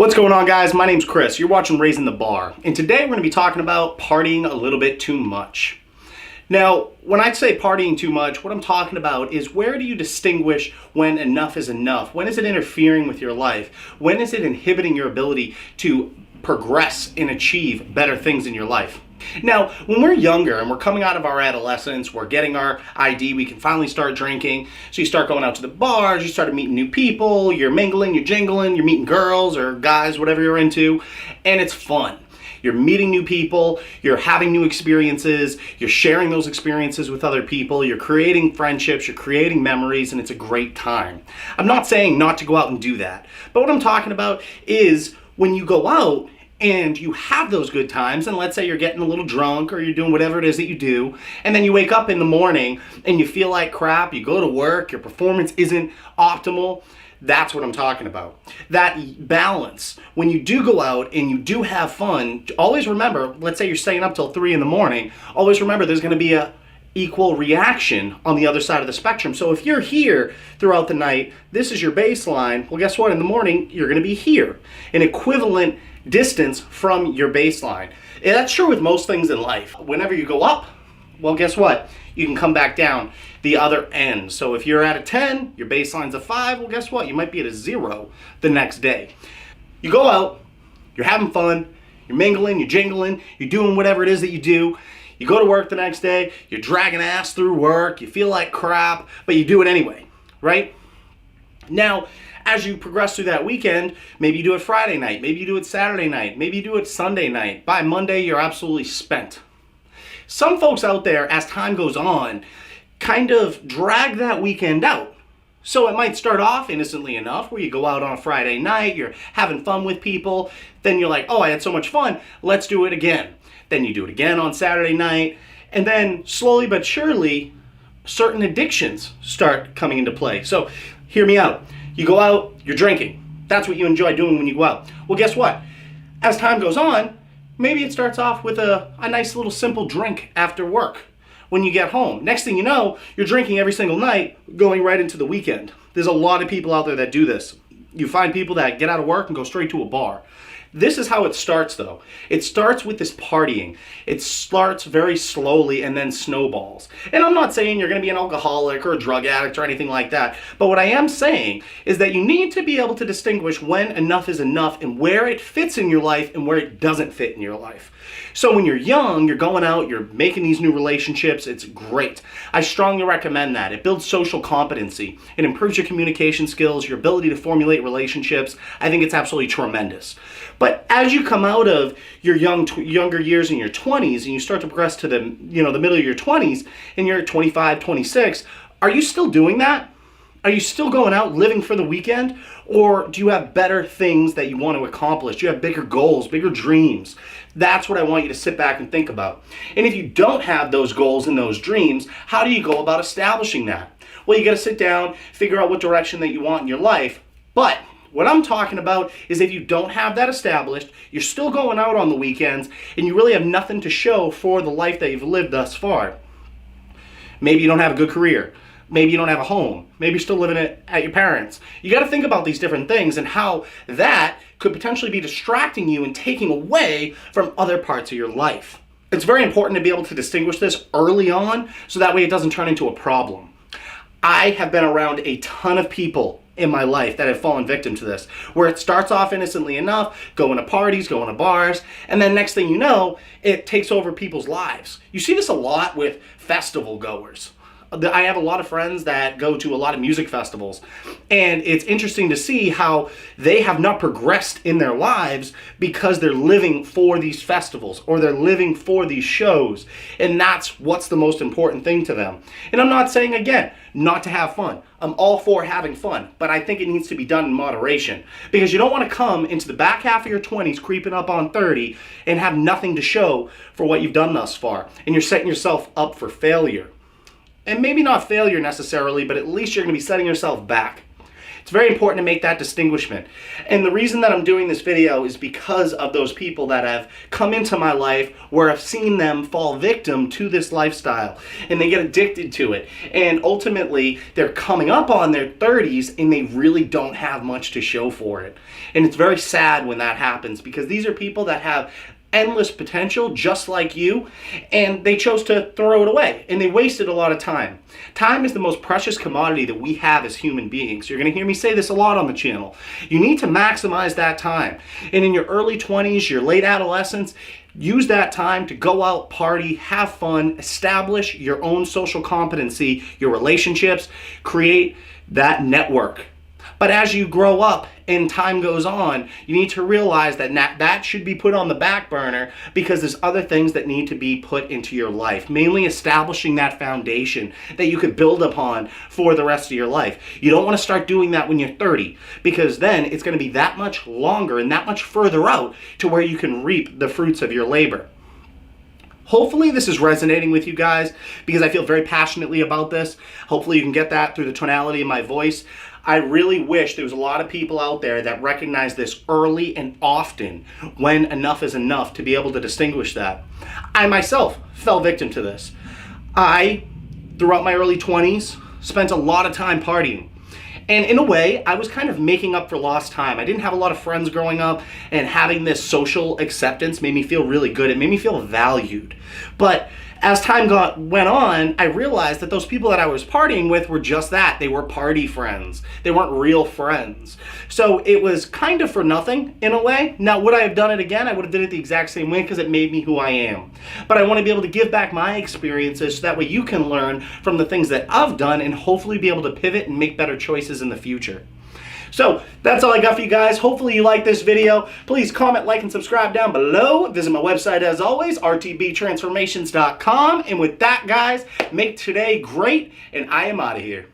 What's going on, guys? My name's Chris. You're watching Raising the Bar, and today we're going to be talking about partying a little bit too much. Now, when I say partying too much, what I'm talking about is where do you distinguish when enough is enough? When is it interfering with your life? When is it inhibiting your ability to progress and achieve better things in your life? Now, when we're younger and we're coming out of our adolescence, we're getting our ID, we can finally start drinking. So you start going out to the bars, you start meeting new people, you're mingling, you're jingling, you're meeting girls or guys, whatever you're into, and it's fun. You're meeting new people, you're having new experiences, you're sharing those experiences with other people, you're creating friendships, you're creating memories, and it's a great time. I'm not saying not to go out and do that, but what I'm talking about is when you go out and you have those good times, and let's say you're getting a little drunk or you're doing whatever it is that you do, and then you wake up in the morning and you feel like crap, you go to work, your performance isn't optimal. That's what I'm talking about. That balance. When you do go out and you do have fun, always remember, let's say you're staying up till 3 in the morning, always remember there's going to be a equal reaction on the other side of the spectrum. So if you're here throughout the night, this is your baseline, well, guess what? In the morning, you're going to be here. An equivalent distance from your baseline. And that's true with most things in life. Whenever you go up, well, guess what? You can come back down the other end. So if you're at a 10, your baseline's a 5, well, guess what? You might be at a 0 the next day. You go out, you're having fun, you're mingling, you're jingling, you're doing whatever it is that you do. You go to work the next day, you're dragging ass through work, you feel like crap, but you do it anyway, right? Now, as you progress through that weekend, maybe you do it Friday night, maybe you do it Saturday night, maybe you do it Sunday night. By Monday, you're absolutely spent. Some folks out there, as time goes on, kind of drag that weekend out. So it might start off innocently enough, where you go out on a Friday night, you're having fun with people, then you're like, oh, I had so much fun, let's do it again. Then you do it again on Saturday night, and then slowly but surely, certain addictions start coming into play. So hear me out. You go out, you're drinking. That's what you enjoy doing when you go out. Well, guess what? As time goes on, maybe it starts off with a nice little simple drink after work when you get home. Next thing you know, you're drinking every single night, going right into the weekend. There's a lot of people out there that do this. You find people that get out of work and go straight to a bar. This is how it starts, though. It starts with this partying. It starts very slowly and then snowballs. And I'm not saying you're going to be an alcoholic or a drug addict or anything like that. But what I am saying is that you need to be able to distinguish when enough is enough and where it fits in your life and where it doesn't fit in your life. So when you're young, you're going out, you're making these new relationships, it's great. I strongly recommend that. It builds social competency. It improves your communication skills, your ability to formulate relationships. I think it's absolutely tremendous. But as you come out of your younger years in your 20s and you start to progress to the middle of your 20s and you're 25, 26, are you still doing that? Are you still going out living for the weekend? Or do you have better things that you want to accomplish? Do you have bigger goals, bigger dreams? That's what I want you to sit back and think about. And if you don't have those goals and those dreams, how do you go about establishing that? Well, you got to sit down, figure out what direction that you want in your life. But what I'm talking about is if you don't have that established, you're still going out on the weekends, and you really have nothing to show for the life that you've lived thus far. Maybe you don't have a good career. Maybe you don't have a home. Maybe you're still living at your parents. You got to think about these different things and how that could potentially be distracting you and taking away from other parts of your life. It's very important to be able to distinguish this early on so that way it doesn't turn into a problem. I have been around a ton of people in my life that have fallen victim to this, where it starts off innocently enough, going to parties, going to bars, and then next thing you know, it takes over people's lives. You see this a lot with festival goers. I have a lot of friends that go to a lot of music festivals, and it's interesting to see how they have not progressed in their lives because they're living for these festivals or they're living for these shows, and that's what's the most important thing to them. And I'm not saying, again, not to have fun. I'm all for having fun, but I think it needs to be done in moderation, because you don't want to come into the back half of your 20s, creeping up on 30, and have nothing to show for what you've done thus far, and you're setting yourself up for failure. And maybe not failure necessarily, but at least you're going to be setting yourself back. It's very important to make that distinguishment. And the reason that I'm doing this video is because of those people that have come into my life where I've seen them fall victim to this lifestyle and they get addicted to it. And ultimately, they're coming up on their 30s and they really don't have much to show for it. And it's very sad when that happens because these are people that have endless potential just like you, and they chose to throw it away and they wasted a lot of time. Time is the most precious commodity that we have as human beings. You're going to hear me say this a lot on the channel. You need to maximize that time. And in your early 20s, your late adolescence, use that time to go out, party, have fun, establish your own social competency, your relationships, create that network. But as you grow up and time goes on, you need to realize that that should be put on the back burner because there's other things that need to be put into your life, mainly establishing that foundation that you could build upon for the rest of your life. You don't want to start doing that when you're 30 because then it's going to be that much longer and that much further out to where you can reap the fruits of your labor. Hopefully this is resonating with you guys because I feel very passionately about this. Hopefully you can get that through the tonality of my voice. I really wish there was a lot of people out there that recognize this early and often when enough is enough to be able to distinguish that. I myself fell victim to this. I, throughout my early 20s, spent a lot of time partying. And in a way, I was kind of making up for lost time. I didn't have a lot of friends growing up, and having this social acceptance made me feel really good. It made me feel valued. But as time went on, I realized that those people that I was partying with were just that. They were party friends. They weren't real friends. So it was kind of for nothing in a way. Now, would I have done it again? I would have did it the exact same way because it made me who I am. But I want to be able to give back my experiences so that way you can learn from the things that I've done and hopefully be able to pivot and make better choices in the future. So that's all I got for you guys. Hopefully you like this video. Please comment, like, and subscribe down below. Visit my website as always, rtbtransformations.com. And with that, guys, make today great, and I am out of here.